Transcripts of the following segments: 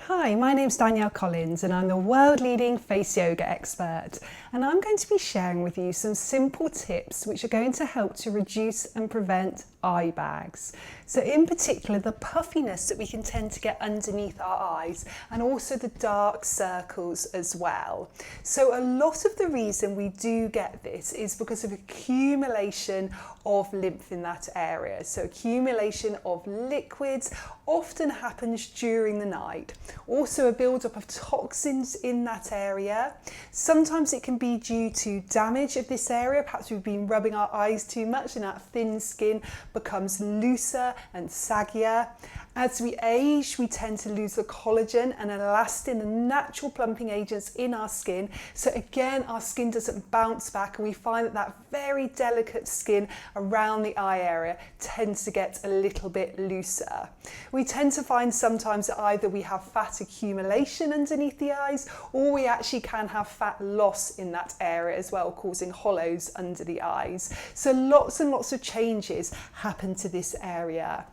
Hi, my name's Danielle Collins and I'm the world leading face yoga expert, and I'm going to be sharing with you some simple tips which are going to help to reduce and prevent eye bags. So in particular the puffiness that we can tend to get underneath our eyes, and also the dark circles as well. So a lot of the reason we do get this is because of accumulation of lymph in that area. So accumulation of liquids often happens during the night. Also a build-up of toxins in that area. Sometimes it can be due to damage of this area. Perhaps we've been rubbing our eyes too much and that thin skin becomes looser and saggier. As we age, we tend to lose the collagen and elastin, the natural plumping agents in our skin. So again, our skin doesn't bounce back, and we find that very delicate skin around the eye area tends to get a little bit looser. We tend to find sometimes that either we have fat accumulation underneath the eyes, or we actually can have fat loss in that area as well, causing hollows under the eyes. So lots and lots of changes happen to this area.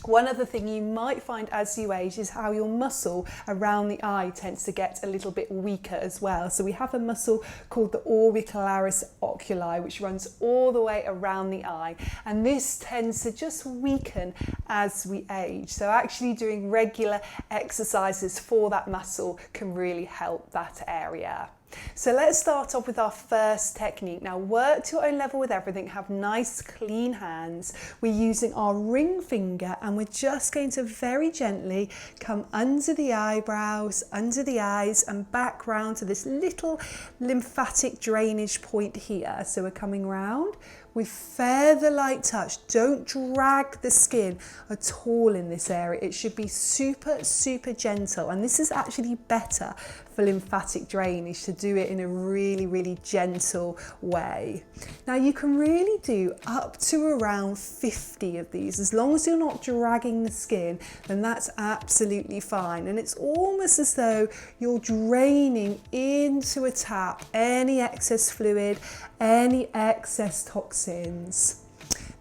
One other thing you might find as you age is how your muscle around the eye tends to get a little bit weaker as well. So we have a muscle called the orbicularis oculi, which runs all the way around the eye, and this tends to just weaken as we age. So actually doing regular exercises for that muscle can really help that area. So let's start off with our first technique. Now work to your own level with everything, have nice clean hands. We're using our ring finger and we're just going to very gently come under the eyebrows, under the eyes, and back round to this little lymphatic drainage point here. So we're coming round with feather light touch. Don't drag the skin at all in this area. It should be super gentle, and this is actually better for lymphatic drainage, to do it in a really gentle way. Now you can really do up to around 50 of these. As long as you're not dragging the skin, then that's absolutely fine. And it's almost as though you're draining into a tap any excess fluid, any excess toxins.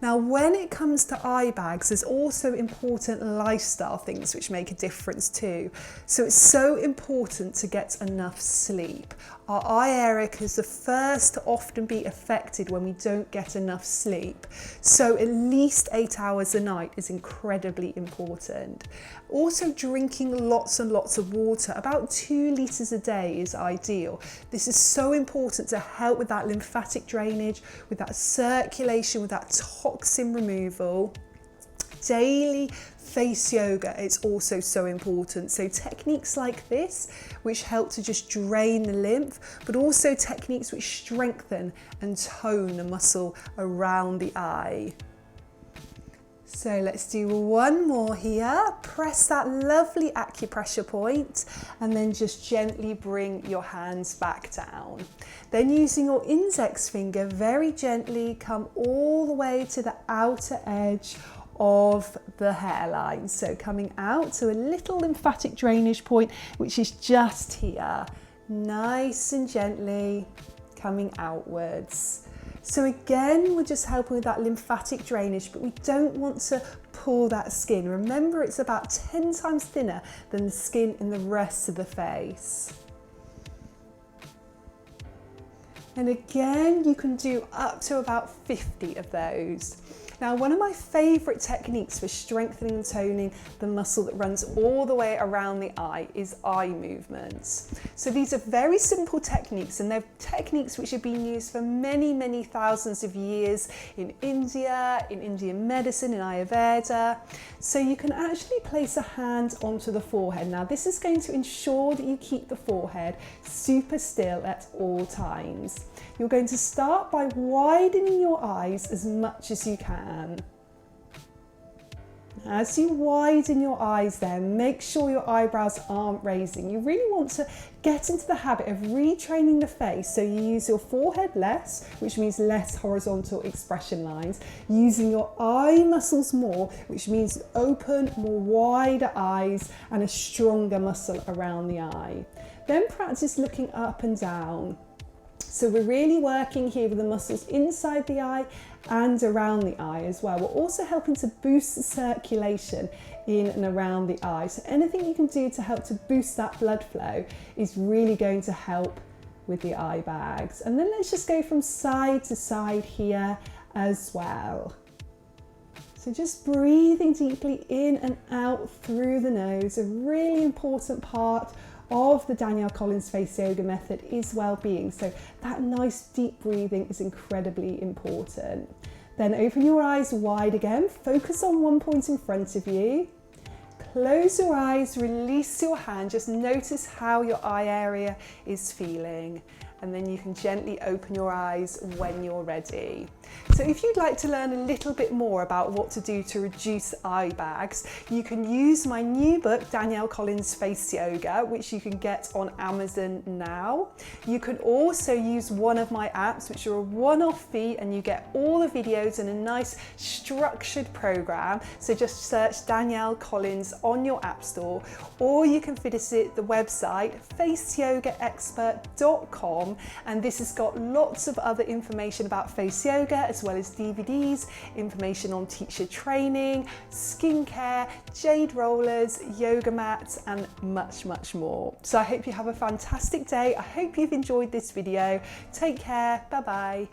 Now, when it comes to eye bags, there's also important lifestyle things which make a difference too. So it's so important to get enough sleep. Our eye area is the first to often be affected when we don't get enough sleep. So at least 8 hours a night is incredibly important. Also drinking lots and lots of water, about 2 litres a day is ideal. This is so important to help with that lymphatic drainage, with that circulation, with that toxin removal. Daily face yoga is also so important. So techniques like this, which help to just drain the lymph, but also techniques which strengthen and tone the muscle around the eye. So let's do one more here. Press that lovely acupressure point and then just gently bring your hands back down. Then using your index finger, very gently come all the way to the outer edge of the hairline. So coming out to a little lymphatic drainage point, which is just here. Nice and gently coming outwards. So again, we're just helping with that lymphatic drainage, but we don't want to pull that skin. Remember, it's about 10 times thinner than the skin in the rest of the face. And again, you can do up to about 50 of those. Now, one of my favourite techniques for strengthening and toning the muscle that runs all the way around the eye is eye movements. So these are very simple techniques, and they're techniques which have been used for many thousands of years in India, in Indian medicine, in Ayurveda. So you can actually place a hand onto the forehead. Now this is going to ensure that you keep the forehead super still at all times. You're going to start by widening your eyes as much as you can. As you widen your eyes then, make sure your eyebrows aren't raising. You really want to get into the habit of retraining the face, so you use your forehead less, which means less horizontal expression lines, using your eye muscles more, which means open, more wider eyes and a stronger muscle around the eye. Then practice looking up and down. So we're really working here with the muscles inside the eye and around the eye as well. We're also helping to boost the circulation in and around the eye. So anything you can do to help to boost that blood flow is really going to help with the eye bags. And then let's just go from side to side here as well. So just breathing deeply in and out through the nose. A really important part of the Danielle Collins Face Yoga method is well-being. So that nice deep breathing is incredibly important. Then open your eyes wide again, focus on one point in front of you. Close your eyes, release your hand, just notice how your eye area is feeling. And then you can gently open your eyes when you're ready. So if you'd like to learn a little bit more about what to do to reduce eye bags, you can use my new book, Danielle Collins Face Yoga, which you can get on Amazon now. You can also use one of my apps, which are a one-off fee, and you get all the videos in a nice structured program. So just search Danielle Collins on your app store, or you can visit the website faceyogaexpert.com, and this has got lots of other information about face yoga, as well as DVDs, information on teacher training, skincare, jade rollers, yoga mats, and much, much more. So I hope you have a fantastic day. I hope you've enjoyed this video. Take care. Bye bye.